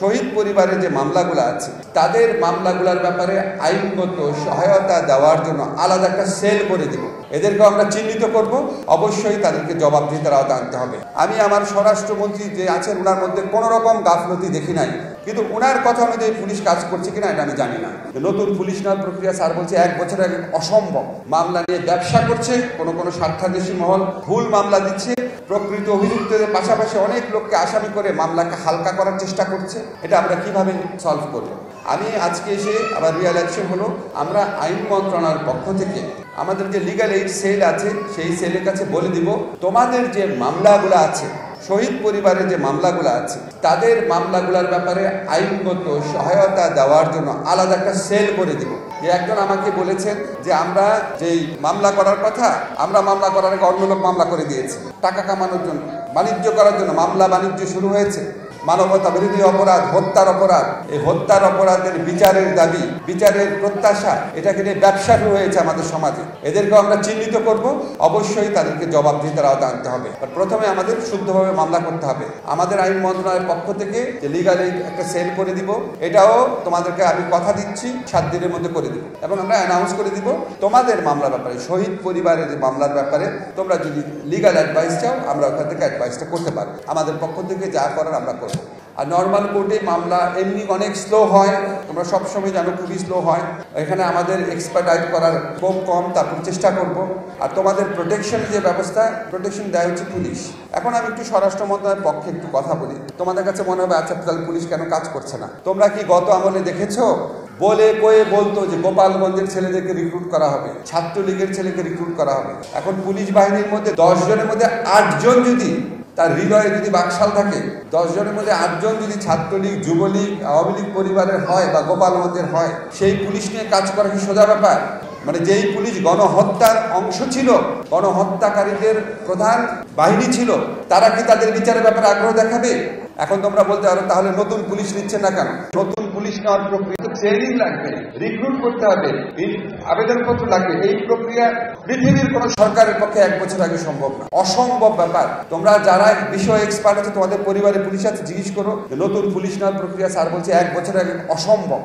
শহীদ পরিবারের যে মামলাগুলো আছে তাদের মামলাগুলোর ব্যাপারে আইনগত সহায়তা দেওয়ার জন্য আলাদা একটা সেল করে দিব। এদেরকে আমরা চিহ্নিত করব, অবশ্যই তাদেরকে জবাবদিহিতার আওতায় আনতে হবে। আমি আমার স্বরাষ্ট্রমন্ত্রী যে আছেন ওনার মধ্যে কোনো রকম গাফলতি দেখি নাই, কিন্তু ওনার কথা অনুযায়ী পুলিশ কাজ করছে কিনা এটা আমি জানি না। নতুন পুলিশ নেওয়ার প্রক্রিয়া স্যার বলছে 1 বছর আগে অসম্ভব। মামলা নিয়ে ব্যবসা করছে, কোনো স্বার্থান্বেষী মহল ভুল মামলা দিচ্ছে, প্রকৃত অভিযুক্তদের পাশাপাশি অনেক লোককে আসামি করে মামলাকে হালকা করার চেষ্টা করছে। এটা আমরা কিভাবে সলভ করব? আমি আজকে এসে আবার রিয়াল অ্যাকশন হলো, আমরা আইন মন্ত্রণালয়ের পক্ষ থেকে আমাদের যে লিগ্যাল এইড সেল আছে সেই সেলের কাছে বলে দিব, তোমাদের যে মামলাগুলো আছে শহীদ পরিবারের যে মামলাগুলো আছে তাদের মামলাগুলোর ব্যাপারে আইনগত সহায়তা দেওয়ার জন্য আলাদা একটা সেল করে দিব। যে একজন আমাকে বলেছেন যে আমরা যেই মামলা করার কথা, আমরা মামলা করার আগে অন্য লোক মামলা করে দিয়েছে টাকা কামানোর জন্য, বাণিজ্য করার জন্য। মামলা বাণিজ্য শুরু হয়েছে, মানবতা বিরোধী অপরাধ, হত্যার অপরাধ। এই হত্যার অপরাধের বিচারের দাবি, বিচারের প্রত্যাশা, এটাকে নিয়ে ব্যবসা শুরু হয়েছে আমাদের সমাজে। এদেরকে আমরা চিহ্নিত করব, অবশ্যই তাদেরকে জবাবদিহিতার আওতায় আনতে হবে। প্রথমে আমাদের শুদ্ধভাবে মামলা করতে হবে। আমাদের আইন মন্ত্রণালয়ের পক্ষ থেকে যে লিগাল এইড একটা সেল করে দিব, এটাও তোমাদেরকে আমি কথা দিচ্ছি 7 দিনের মধ্যে করে দিব। এবং আমরা অ্যানাউন্স করে দিব তোমাদের মামলার ব্যাপারে, শহীদ পরিবারের যে মামলার ব্যাপারে তোমরা যদি লিগাল অ্যাডভাইস চাও, আমরা ওখান থেকে অ্যাডভাইসটা করতে পারবো। আমাদের পক্ষ থেকে যা করার আমরা করবো। আর নর্মাল কোর্টে মামলা এমনি অনেক স্লো হয়, তোমরা সবসময় জানো খুবই স্লো হয়। এখানে আমাদের এক্সপার্টাইজ করার খুব কম, তারপর চেষ্টা করব। আর তোমাদের প্রোটেকশন যে ব্যবস্থা, প্রোটেকশন দেয় হচ্ছে পুলিশ। এখন আমি একটু স্বরাষ্ট্র মন্ত্রণালয়ের পক্ষে একটু কথা বলি। তোমাদের কাছে মনে হবে আচ্ছা তাহলে পুলিশ কেন কাজ করছে না? তোমরা কি গত আমলে দেখেছো বলে কয়ে বলতো যে গোপালগঞ্জের ছেলেদেরকে রিক্রুট করা হবে, ছাত্রলীগের ছেলেকে রিক্রুট করা হবে। এখন পুলিশ বাহিনীর মধ্যে 10 জনের মধ্যে 8 জন যদি তার হৃদয়ে যদি বাকশাল থাকে, 10 জনের মধ্যে 8 জন যদি ছাত্রলীগ, যুবলীগ, আওয়ামী লীগ পরিবারের হয় বা গোপালগঞ্জের হয়, সেই পুলিশ নিয়ে কাজ করা কি সোজা ব্যাপার? মানে যেই পুলিশ গণহত্যার অংশ ছিল, গণহত্যাকারীদের প্রধান বাহিনী ছিল, তারা কি তাদের বিচারের ব্যাপারে আগ্রহ দেখাবে? এখন তোমরা বলতে পারো তাহলে নতুন পুলিশ নিচ্ছে না কেন? নতুন পুলিশ নেওয়ার প্রক্রিয়া ট্রেনিং লাগবে, রিক্রুট করতে হবে, আবেদনপত্র লাগবে। এই প্রক্রিয়া পৃথিবীর কোন সরকারের পক্ষে 1 বছর আগে সম্ভব না, অসম্ভব ব্যাপার। তোমরা যারা বিষয় এক্সপার্ট আছে, তোমাদের পরিবারে পুলিশ আছে, জিজ্ঞেস করো যে নতুন পুলিশ নেওয়ার প্রক্রিয়া স্যার বলছে 1 বছর আগে অসম্ভব।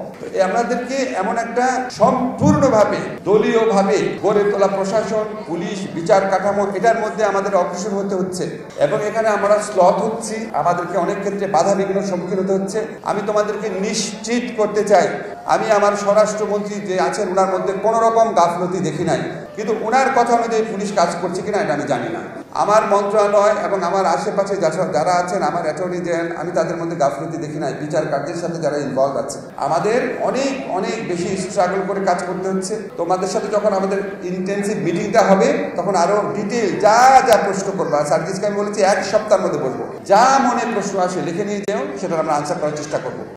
আমাদেরকে এমন একটা সম্পূর্ণভাবে দলীয়ভাবে গড়ে তোলা প্রশাসন, পুলিশ, বিচার কাঠামো, এটার মধ্যে আমাদের অগ্রসর হতে হচ্ছে। এবং এখানে আমরা স্লথ হচ্ছি, আমাদেরকে অনেক ক্ষেত্রে বাধা বিঘ্নের সম্মুখীন হতে হচ্ছে। আমি তোমাদেরকে নিশ্চিত করতে চাই, আমি আমার স্বরাষ্ট্রমন্ত্রী যে আছেন ওনার মধ্যে কোনো রকম গাফলতি দেখি নাই, কিন্তু ওনার কথা অনুযায়ী পুলিশ কাজ করছে কিনা এটা আমি জানি না। আমার মন্ত্রণালয় এবং আমার আশেপাশে যারা আছেন, আমার অ্যাটর্নি জেনারেল, আমি তাদের মধ্যে গাফলতি দেখি নাই। বিচার কার্যের সাথে যারা ইনভলভ আছে, আমাদের অনেক অনেক বেশি স্ট্রাগল করে কাজ করতে হচ্ছে। তোমাদের সাথে যখন আমাদের ইন্টেন্সিভ মিটিংটা হবে, তখন আরো ডিটেল যা যা প্রশ্ন করবা, সার্ভিসকে আমি বলেছি 1 সপ্তাহের মধ্যে বলবো, যা মনে প্রশ্ন আসে লিখে নিয়ে যাও, সেটা আমরা আনসার করার চেষ্টা করবো।